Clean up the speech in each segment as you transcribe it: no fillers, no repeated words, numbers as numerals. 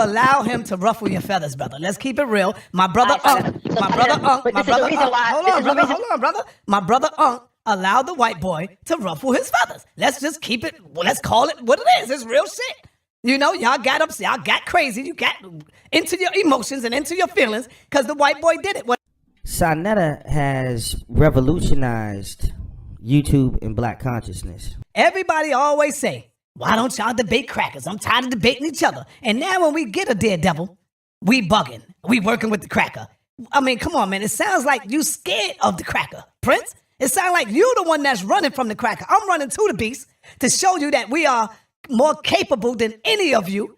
allow him to ruffle your feathers, brother. Let's keep it real. My brother Unc, my brother Unc allowed the white boy to ruffle his feathers. Let's just keep it, let's call it what it is. It's real shit. You know, y'all got upset, y'all got crazy, you got into your emotions and into your feelings because the white boy did it. Saneter has revolutionized YouTube and black consciousness. Everybody always say, why don't y'all debate crackers? I'm tired of debating each other. And now when we get a daredevil, we bugging. We working with the cracker. I mean, come on, man. It sounds like you scared of the cracker, Prince. It sounds like you the one that's running from the cracker. I'm running to the beast to show you that we are more capable than any of you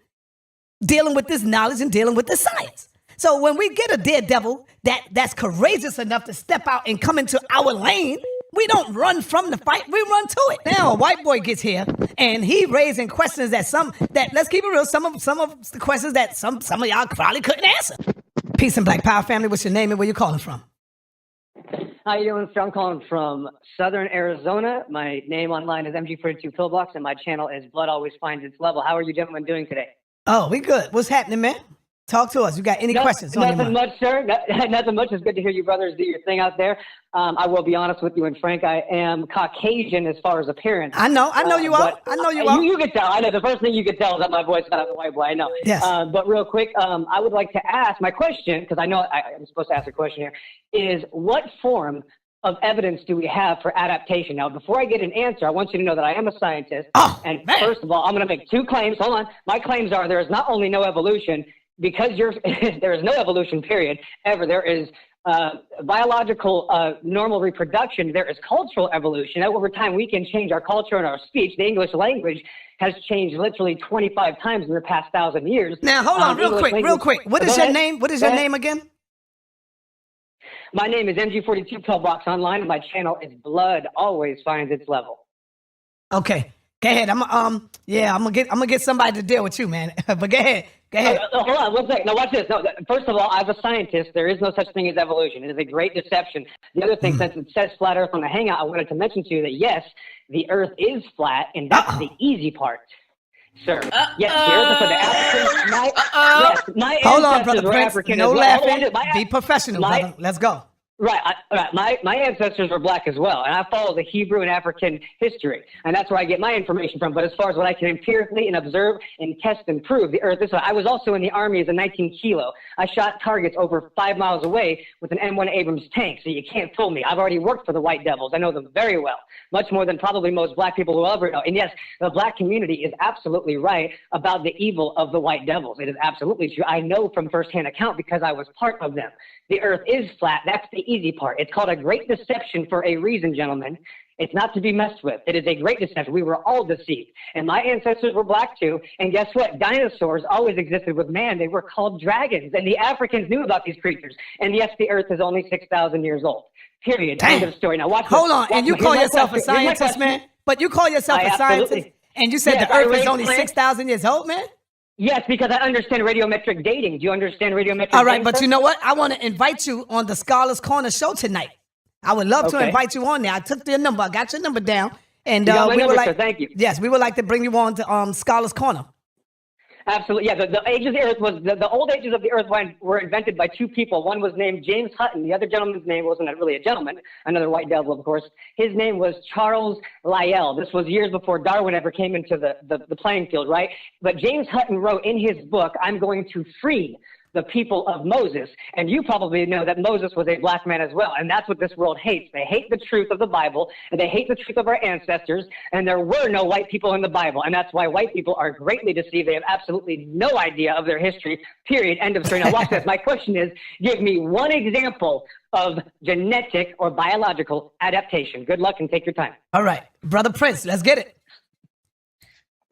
dealing with this knowledge and dealing with the science. So when we get a daredevil that's courageous enough to step out and come into our lane, we don't run from the fight, we run to it. Now a white boy gets here and he raising questions that let's keep it real, some of the questions that some of y'all probably couldn't answer. Peace and Black Power family, what's your name and where you calling from? How you doing, sir? I'm calling from Southern Arizona. My name online is MG42 Pillbox, and my channel is Blood Always Finds Its Level. How are you gentlemen doing today? Oh, we good. What's happening, man? Talk to us. You got any questions? Nothing much, sir. Nothing much. It's good to hear you brothers do your thing out there. I will be honest with you and frank. I am Caucasian as far as appearance. I know you are. I know you are. You can tell. I know the first thing you can tell is that my voice is not a white boy. I know. Yes. But real quick, I would like to ask my question, because I know I'm supposed to ask a question here, is what form of evidence do we have for adaptation? Now, before I get an answer, I want you to know that I am a scientist. Man. First of all, I'm going to make two claims. Hold on. My claims are there is not only no evolution, because there is no evolution, period, ever. There is biological normal reproduction. There is cultural evolution. Now, over time, we can change our culture and our speech. The English language has changed literally 25 times in the past 1,000 years. Now, hold on, real quick. What is your name? What is your name again? My name is MG42 Pillbox online, and my channel is Blood Always Finds Its Level. Okay, go ahead. I'm gonna get somebody to deal with you, man. But go ahead. Hold on, one second. Now watch this. No, first of all, as a scientist, there is no such thing as evolution. It is a great deception. The other thing, since it says flat Earth on the Hangout, I wanted to mention to you that yes, the Earth is flat, and that's the easy part. Sir, yes, the Earth is for the African. My hold on, ancestors brother were Prince. African No as well. laughing. Be professional, brother. Let's go. Right. My ancestors were black as well, and I follow the Hebrew and African history, and that's where I get my information from. But as far as what I can empirically and observe and test and prove, the Earth is. I was also in the Army as a 19 kilo. I shot targets over 5 miles away with an M1 Abrams tank, so you can't fool me. I've already worked for the White Devils. I know them very well, much more than probably most black people will ever know. And yes, the black community is absolutely right about the evil of the White Devils. It is absolutely true. I know from firsthand account because I was part of them. The Earth is flat. That's the easy part. It's called a great deception for a reason, gentlemen. It's not to be messed with. It is a great deception. We were all deceived. And my ancestors were black too. And guess what? Dinosaurs always existed with man. They were called dragons. And the Africans knew about these creatures. And yes, the Earth is only 6,000 years old. Period. Damn. End of story. Now watch Hold this. on. And you call yourself a scientist, man? But you call yourself a scientist? And you said the Earth is only 6,000 years old, man? Yes, because I understand radiometric dating. Do you understand radiometric All right, dating, but sir? you know what? I want to invite you on the Scholars Corner show tonight. I would love to invite you on there. I took your number. I got your number down. And you got my we number, would like, sir. Thank you. Yes, we would like to bring you on to Scholars Corner. Absolutely. Yeah, the ages of the Earth was the old ages of the Earth were invented by two people. One was named James Hutton. The other gentleman's name wasn't really a gentleman, another white devil, of course. His name was Charles Lyell. This was years before Darwin ever came into the playing field, right? But James Hutton wrote in his book, "I'm going to free the people of Moses." And you probably know that Moses was a black man as well. And that's what this world hates. They hate the truth of the Bible, and they hate the truth of our ancestors. And there were no white people in the Bible. And that's why white people are greatly deceived. They have absolutely no idea of their history, period. End of story. Now watch this. My question is, give me one example of genetic or biological adaptation. Good luck and take your time. All right. Brother Prince, let's get it.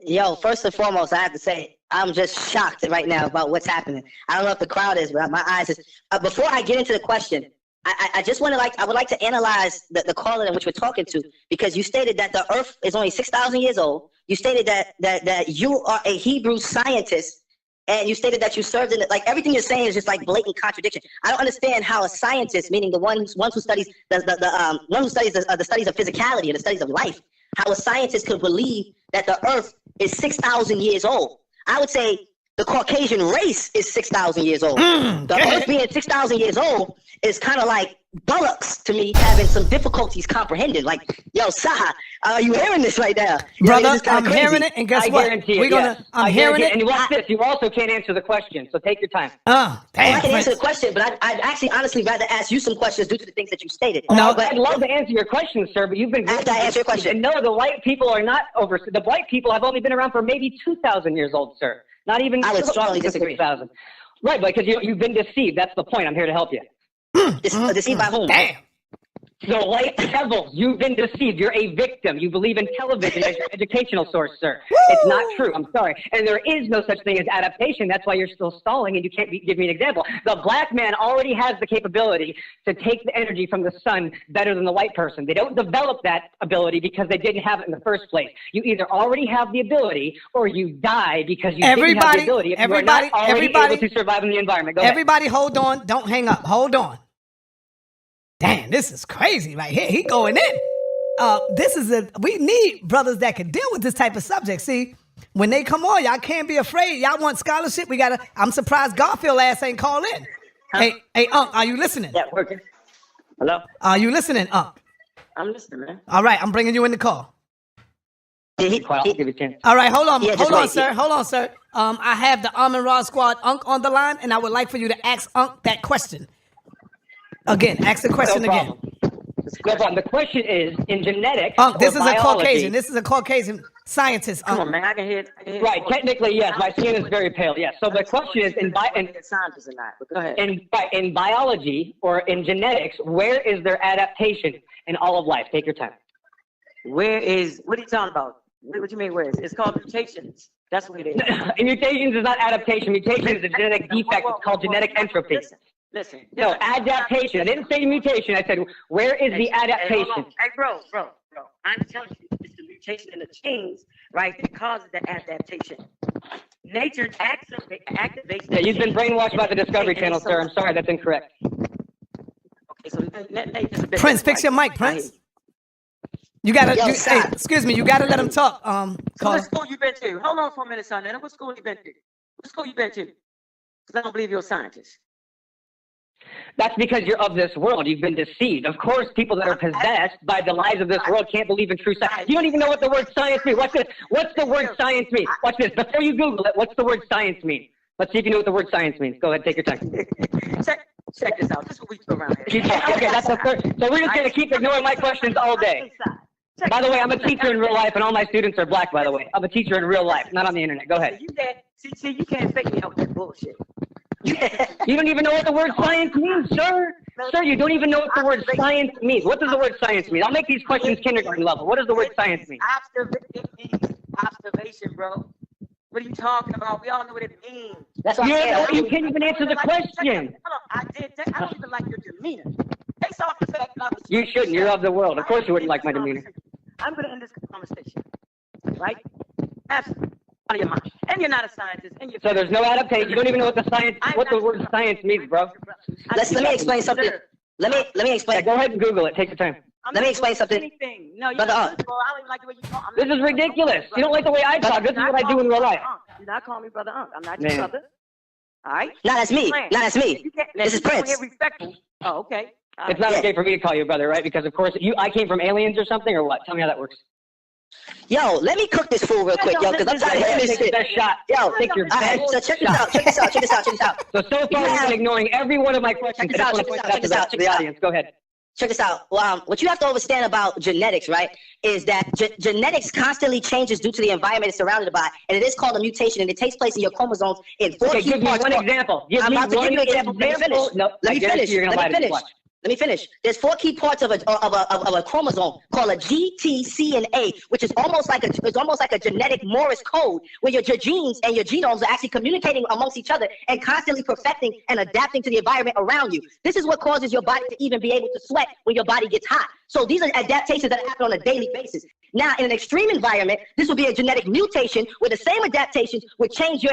Yo, first and foremost, I have to say, I'm just shocked right now about what's happening. I don't know if the crowd is, but my eyes is. Before I get into the question, I just want to I would like to analyze the caller in which we're talking to, because you stated that the Earth is only 6,000 years old. You stated that you are a Hebrew scientist, and you stated that you served in it. Like, everything you're saying is just like blatant contradiction. I don't understand how a scientist, meaning the one who studies the studies of physicality and the studies of life, how a scientist could believe that the Earth is 6,000 years old. I would say the Caucasian race is 6,000 years old. The Earth being 6,000 years old is kind of like bullocks to me, having some difficulties comprehending. Like, yo, Saha, are you hearing this right now? Brother, I'm hearing it, and guess what? Guarantee it, yes. I'm hearing it. And watch this, you also can't answer the question, so take your time. Damn, I can answer the question, but I'd actually honestly rather ask you some questions due to the things that you stated. No, I'd love to answer your question, sir, but you've been... After I answer your question. And no, the white people are not over... The white people have only been around for maybe 2,000 years old, sir. Not even... I would strongly disagree. 6,000. Right, because you've been deceived. That's the point. I'm here to help you. Deceived by whom? Damn. The white devils, you've been deceived. You're a victim. You believe in television as your educational source, sir. It's not true. I'm sorry. And there is no such thing as adaptation. That's why you're still stalling and you can't give me an example. The black man already has the capability to take the energy from the sun better than the white person. They don't develop that ability because they didn't have it in the first place. You either already have the ability or you die because you didn't have the ability. If you are not already able to survive in the environment. Go ahead. Everybody hold on. Don't hang up. Hold on. Damn, this is crazy right here. He going in. We need brothers that can deal with this type of subject. See, when they come on, y'all can't be afraid. Y'all want scholarship? I'm surprised Garfield ass ain't call in. Huh? Hey, Unc, are you listening? Yeah, working. Hello? Are you listening, Unc? I'm listening, man. All right, I'm bringing you in the call. I'll give you a chance. All right, hold on, sir. Hold on, sir. I have the Almond Raw Squad Unc on the line, and I would like for you to ask Unc that question. Again, ask the question again. No problem. The question is, in genetics, this is biology, a Caucasian. This is a Caucasian scientist. Come on, man. I can hear it. Right. Technically, yes. My skin is very pale. Yes. So the question is, scientists or not? But go ahead. In biology or in genetics, where is their adaptation in all of life? Take your time. What are you talking about? What do you mean, where is it? It's called mutations. That's what it is. Mutations is not adaptation. Mutation is a genetic defect. It's called genetic entropy. Listen. No, adaptation. I didn't say mutation. I said, where is the adaptation? Hey, bro. I'm telling you, it's the mutation in the genes, right, that causes the adaptation. Nature activates. Yeah, you've been brainwashed by the Discovery Channel, sir. I'm sorry, that's incorrect. Okay, so Prince, fix your mic, Prince. You gotta. Hey, excuse me. You gotta let him talk. So what school you been to? Hold on for a minute, son. What school you been to? What school you been to? Because I don't believe you're a scientist. That's because you're of this world. You've been deceived. Of course, people that are possessed by the lies of this world can't believe in true science. You don't even know what the word science means. Watch this. What's the word science mean? Watch this. Before you Google it, what's the word science mean? Let's see if you know what the word science means. Go ahead, take your time. Check this out. This is what we do around here. Okay, that's the first. So we're just going to keep ignoring my questions all day. By the way, I'm a teacher in real life, and all my students are black, by the way. I'm a teacher in real life, not on the internet. Go ahead. See, you can't fake me out with that bullshit. You don't even know what the word science means, sir. Sir, you don't even know what the word science means. What does the word science mean? I'll make these questions kindergarten level. What does the word science mean? It means observation, bro. What are you talking about? We all know what it means. That's what You can't even answer the question. I don't even like your demeanor. Based off the fact that I was... You shouldn't. You're of the world. Of course you wouldn't like my demeanor. I'm going to end this conversation. Right? Absolutely. Out of your mind. And you're not a scientist. So there's no adaptation. You don't even know what the word science means, bro. Let me explain something. Let me explain. Yeah, go ahead and Google it. Take your time. Let me explain something. No, you don't. I don't even like the way you talk. This is ridiculous. You don't like the way I talk. This is what I do in real life. Do not call me brother Unc. I'm not your brother. All right? No, that's me. This is Prince. Respectful. Oh, okay. It's not okay for me to call you brother, right? Because of course I came from aliens or something, or what? Tell me how that works. Yo, let me cook this food real quick, yo, because I'm tired of hearing this shit. Best shot. Yo, take your best so check this out. So far you've been ignoring every one of my questions. Check this out. To the audience. Go ahead. Check this out. What you have to understand about genetics, right, is that genetics constantly changes due to the environment it's surrounded by, and it is called a mutation, and it takes place in your chromosomes in 4 key give me parts. one example. I'm about to give you an example. Let me finish. Let me finish. There's 4 key parts of a chromosome called a G, T, C, and A, which is almost like a genetic Morse code, where your genes and your genomes are actually communicating amongst each other and constantly perfecting and adapting to the environment around you. This is what causes your body to even be able to sweat when your body gets hot. So these are adaptations that happen on a daily basis. Now, in an extreme environment, this will be a genetic mutation where the same adaptations would change your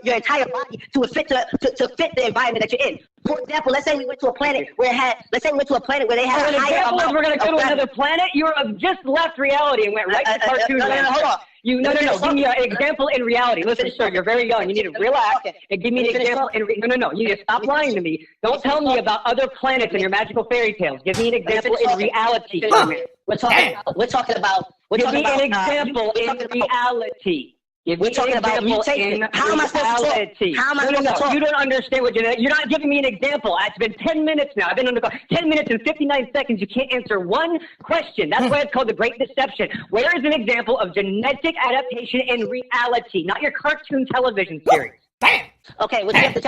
entire body to fit the environment that you're in. For example, let's say we went to a planet where they had a higher amount. We're going to go to another planet. You have just left reality and went right to cartoon land. Hold on. No. Give me an example in reality. Listen, sir, you're very young. You need to relax and give me an example. No. You need to stop lying to me. Don't tell me about other planets and your magical fairy tales. Give me an example in reality. We're talking about. Give me an example in reality. We're talking about mutation. How am I supposed to talk? How am I supposed to talk? You don't understand what you're not giving me an example. It's been 10 minutes now. I've been on the call. 10 minutes and 59 seconds. You can't answer one question. That's why it's called the Great Deception. Where is an example of genetic adaptation in reality, not your cartoon television series? Damn. Okay, what you have to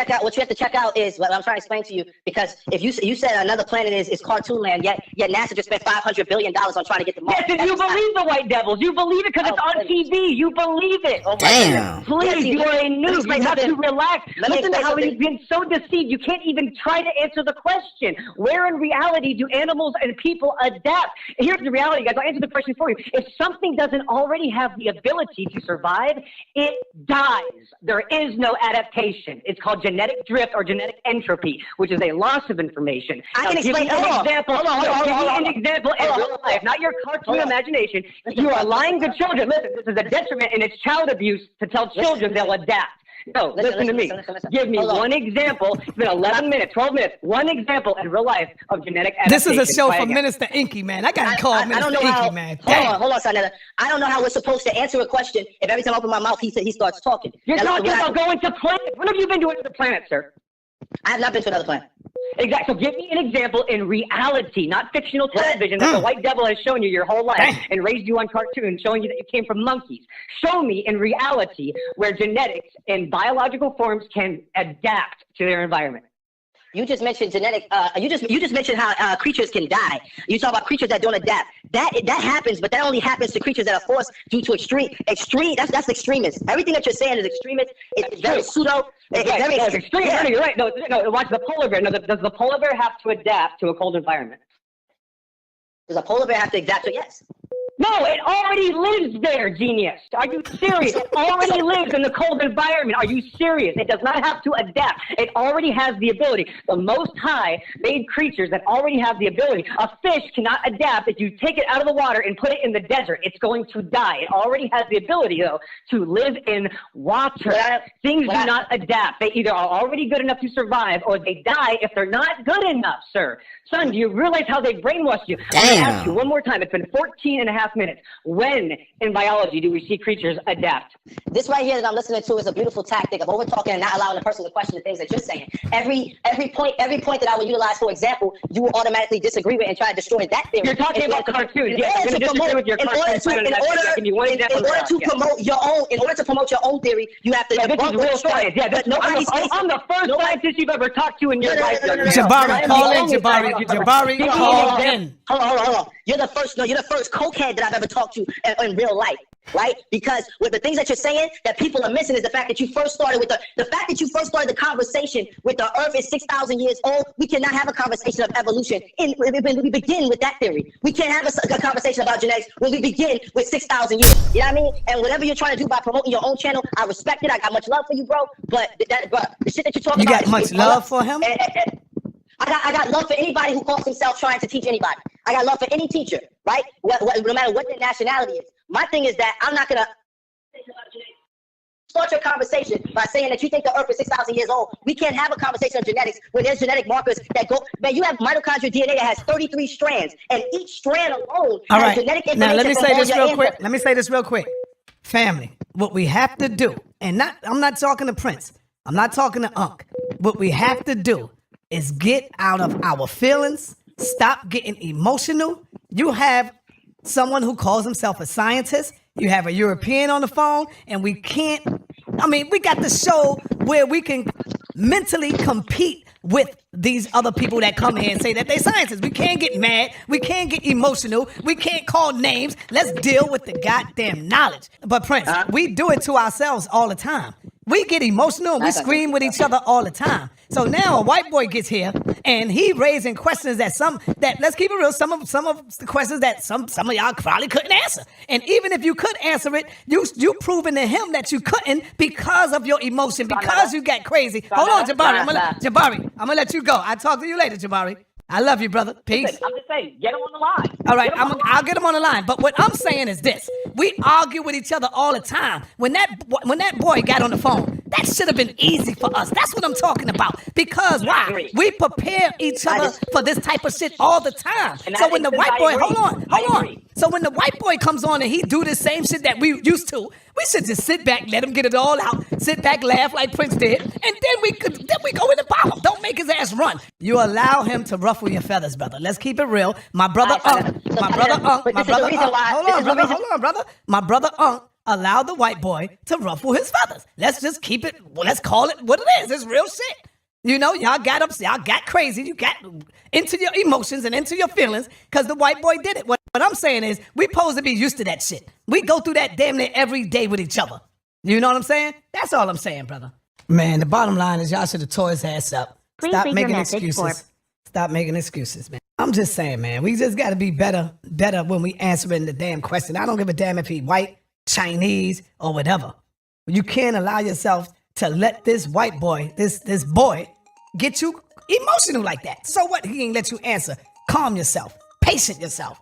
check out is what I'm trying to explain to you, because if you said another planet is cartoon land, yet NASA just spent $500 billion on trying to get the Mars. Yes, and you believe the white devils. You believe it because it's on TV. You believe it. Damn. Please, you are a noob. You have to relax. Listen to how something. you've been so deceived. You can't even try to answer the question. Where in reality do animals and people adapt? Here's the reality, guys. I'll answer the question for you. If something doesn't already have the ability to survive, it dies. There is no adaptation. It's called genetic drift or genetic entropy, which is a loss of information. I can explain. Give me an example in real life, not your cartoon imagination. You are lying to children. Listen, this is a detriment and it's child abuse to tell children they'll adapt. No, listen to me. Give me one example. It's been 11 minutes, 12 minutes. One example in real life of genetic adaptation. This is a show for Minister Inky, man. I got to call Minister Inky, man. Hold on, Saneter. I don't know how we're supposed to answer a question if every time I open my mouth, he starts talking. You're talking about going to planets. When have you been to another planet, sir? I have not been to another planet. Exactly. So give me an example in reality, not fictional television that the white devil has shown you your whole life and raised you on cartoons, showing you that you came from monkeys. Show me in reality where genetics and biological forms can adapt to their environment. You just mentioned genetic. You just mentioned how creatures can die. You talk about creatures that don't adapt. That happens, but that only happens to creatures that are forced due to extreme. That's extremist. Everything that you're saying is extremist. It's very pseudo. It's very extreme. Yeah. No, you're right. No. Watch the polar bear. No, does the polar bear have to adapt to a cold environment? Does a polar bear have to adapt to? Yes. No, it already lives there, genius. Are you serious? It already lives in the cold environment. Are you serious? It does not have to adapt. It already has the ability. The Most High made creatures that already have the ability. A fish cannot adapt. If you take it out of the water and put it in the desert, it's going to die. It already has the ability, though, to live in water. Things do not adapt. They either are already good enough to survive or they die if they're not good enough, sir. Son, do you realize how they brainwashed you? Damn. I'm going to ask you one more time. It's been 14 and a half minutes. When in biology do we see creatures adapt? This right here that I'm listening to is a beautiful tactic of over talking and not allowing the person to question the things that you're saying. Every point that I would utilize, for example, you will automatically disagree with and try to destroy that theory. You're talking about cartoons. Yes, I'm going to disagree with your cartoons. In order to promote your own theory, you have to. Yeah, this is real science. Yeah, I'm the first scientist you've ever talked to in your life. Jabari, call in, Jabari. Jabari, call in. Hold on. You're the first cokehead that I've ever talked to in real life, right? Because with the things that you're saying that people are missing is the fact that you first started with the conversation with the Earth is 6,000 years old. We cannot have a conversation of evolution when we begin with that theory. We can't have a conversation about genetics when we begin with 6,000 years. You know what I mean? And whatever you're trying to do by promoting your own channel, I respect it. I got much love for you, bro. But the shit that you're talking about, you got much love for him. I got love for anybody who calls himself trying to teach anybody. I got love for any teacher, right? No matter what their nationality is. My thing is that I'm not going to start your conversation by saying that you think the Earth is 6,000 years old. We can't have a conversation of genetics when there's genetic markers that go. Man, you have mitochondrial DNA that has 33 strands, and each strand alone has genetic information. Now, let me say this real quick. Family, what we have to do, and I'm not talking to Prince. I'm not talking to Unc. What we have to do is get out of our feelings, stop getting emotional. You have someone who calls himself a scientist. You have a European on the phone, and we got the show where we can mentally compete with these other people that come here and say that they're scientists. We can't get mad. We can't get emotional. We can't call names. Let's deal with the goddamn knowledge. But Prince, we do it to ourselves all the time. We get emotional and we scream with each other all the time. So now a white boy gets here and he raising questions that let's keep it real, some of the questions that some of y'all probably couldn't answer. And even if you could answer it, you proving to him that you couldn't because of your emotion, because you got crazy. Hold on, Jabari. I'm gonna let you go. I'll talk to you later, Jabari. I love you, brother. Peace. Listen, I'm just saying, get him on the line. All right, Get him on the line. I'll get him on the line. But what I'm saying is this: we argue with each other all the time. When that boy got on the phone, that should have been easy for us. That's what I'm talking about. Because why? agree. We prepare each other for this type of shit all the time. In So that when the instance, white boy, I agree. hold I on. agree. So when the white boy comes on and he do the same shit that we used to, we should just sit back, let him get it all out, sit back, laugh like Prince did, and then we go in the bottom. Don't make his ass run. You allow him to ruffle your feathers, brother. Let's keep it real. My brother Unc, hold on, brother. My brother Unc allowed the white boy to ruffle his feathers. Let's just keep it. Let's call it what it is. It's real shit. You know, y'all got crazy. You got into your emotions and into your feelings because the white boy did it. What I'm saying is we supposed to be used to that shit. We go through that damn near every day with each other. You know what I'm saying? That's all I'm saying, brother. Man, the bottom line is y'all should have tore his ass up. Stop making excuses. Stop making excuses, man. I'm just saying, man, we just got to be better when we answering the damn question. I don't give a damn if he white, Chinese, or whatever. You can't allow yourself to let this white boy, this boy, get you emotional like that. So what? He ain't let you answer. Calm yourself. Patient yourself.